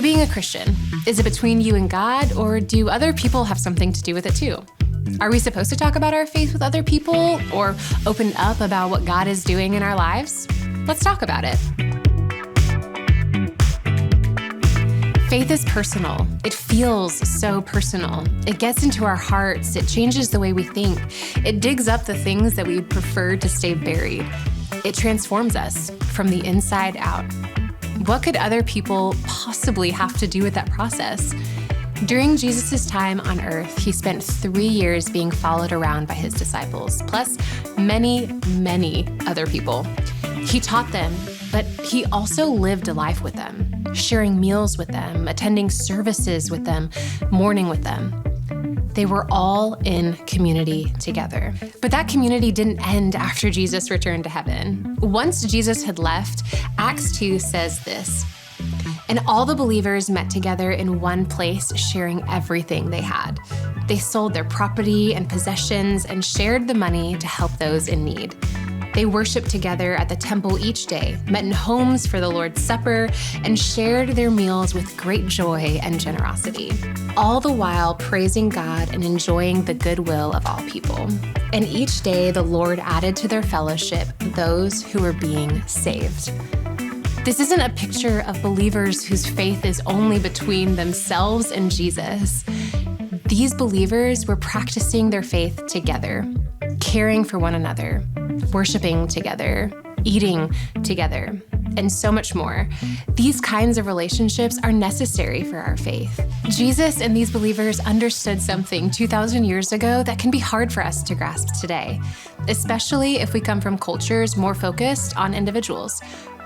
being a Christian? Is it between you and God, or do other people have something to do with it too? Are we supposed to talk about our faith with other people or open up about what God is doing in our lives? Let's talk about it. Faith is personal. It feels so personal. It gets into our hearts. It changes the way we think. It digs up the things that we would prefer to stay buried. It transforms us from the inside out. What could other people possibly have to do with that process? During Jesus' time on earth, he spent 3 years being followed around by his disciples, plus many, many other people. He taught them, but he also lived a life with them, sharing meals with them, attending services with them, mourning with them. They were all in community together. But that community didn't end after Jesus returned to heaven. Once Jesus had left, Acts 2 says this, "And all the believers met together in one place, sharing everything they had. They sold their property and possessions and shared the money to help those in need. They worshiped together at the temple each day, met in homes for the Lord's Supper, and shared their meals with great joy and generosity, all the while praising God and enjoying the goodwill of all people. And each day the Lord added to their fellowship those who were being saved." This isn't a picture of believers whose faith is only between themselves and Jesus. These believers were practicing their faith together, caring for one another, worshiping together, eating together, and so much more. These kinds of relationships are necessary for our faith. Jesus and these believers understood something 2,000 years ago that can be hard for us to grasp today, especially if we come from cultures more focused on individuals.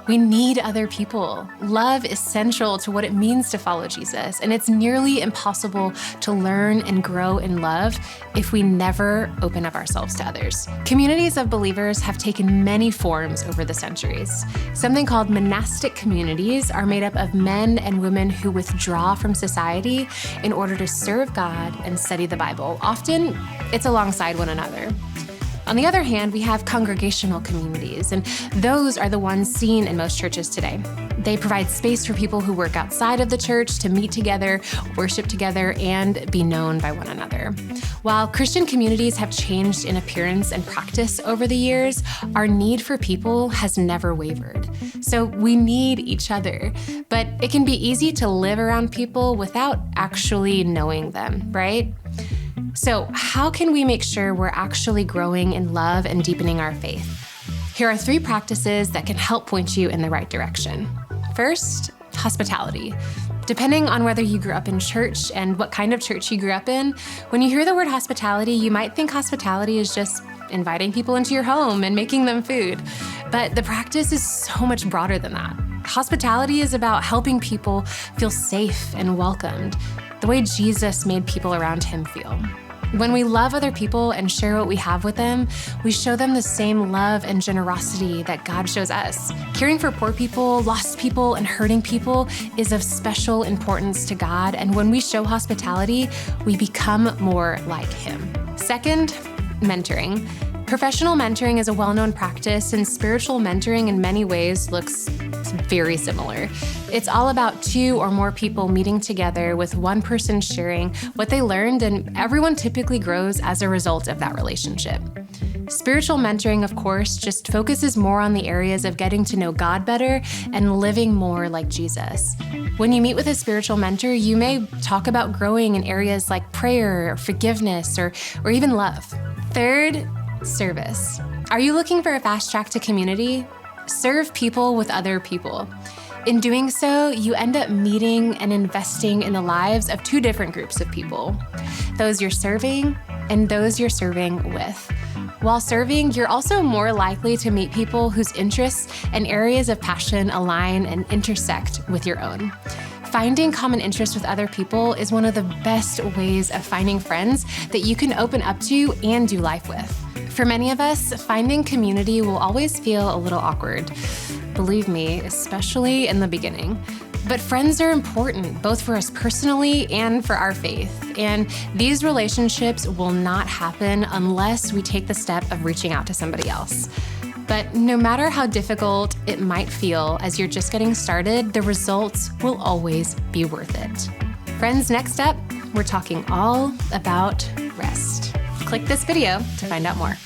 We need other people. Love is central to what it means to follow Jesus, and it's nearly impossible to learn and grow in love if we never open up ourselves to others. Communities of believers have taken many forms over the centuries. Something called monastic communities are made up of men and women who withdraw from society in order to serve God and study the Bible. Often, it's alongside one another. On the other hand, we have congregational communities, and those are the ones seen in most churches today. They provide space for people who work outside of the church to meet together, worship together, and be known by one another. While Christian communities have changed in appearance and practice over the years, our need for people has never wavered. So we need each other, but it can be easy to live around people without actually knowing them, right? So how can we make sure we're actually growing in love and deepening our faith? Here are 3 practices that can help point you in the right direction. First, hospitality. Depending on whether you grew up in church and what kind of church you grew up in, when you hear the word hospitality, you might think hospitality is just inviting people into your home and making them food. But the practice is so much broader than that. Hospitality is about helping people feel safe and welcomed, the way Jesus made people around him feel. When we love other people and share what we have with them, we show them the same love and generosity that God shows us. Caring for poor people, lost people, and hurting people is of special importance to God, and when we show hospitality, we become more like him. Second, mentoring. Professional mentoring is a well-known practice, and spiritual mentoring in many ways looks very similar. It's all about 2 or more people meeting together with one person sharing what they learned, and everyone typically grows as a result of that relationship. Spiritual mentoring, of course, just focuses more on the areas of getting to know God better and living more like Jesus. When you meet with a spiritual mentor, you may talk about growing in areas like prayer, or forgiveness, or even love. Third, service. Are you looking for a fast track to community? Serve people with other people. In doing so, you end up meeting and investing in the lives of 2 different groups of people, those you're serving and those you're serving with. While serving, you're also more likely to meet people whose interests and areas of passion align and intersect with your own. Finding common interests with other people is one of the best ways of finding friends that you can open up to and do life with. For many of us, finding community will always feel a little awkward. Believe me, especially in the beginning. But friends are important, both for us personally and for our faith. And these relationships will not happen unless we take the step of reaching out to somebody else. But no matter how difficult it might feel as you're just getting started, the results will always be worth it. Friends, next up, we're talking all about rest. Click this video to find out more.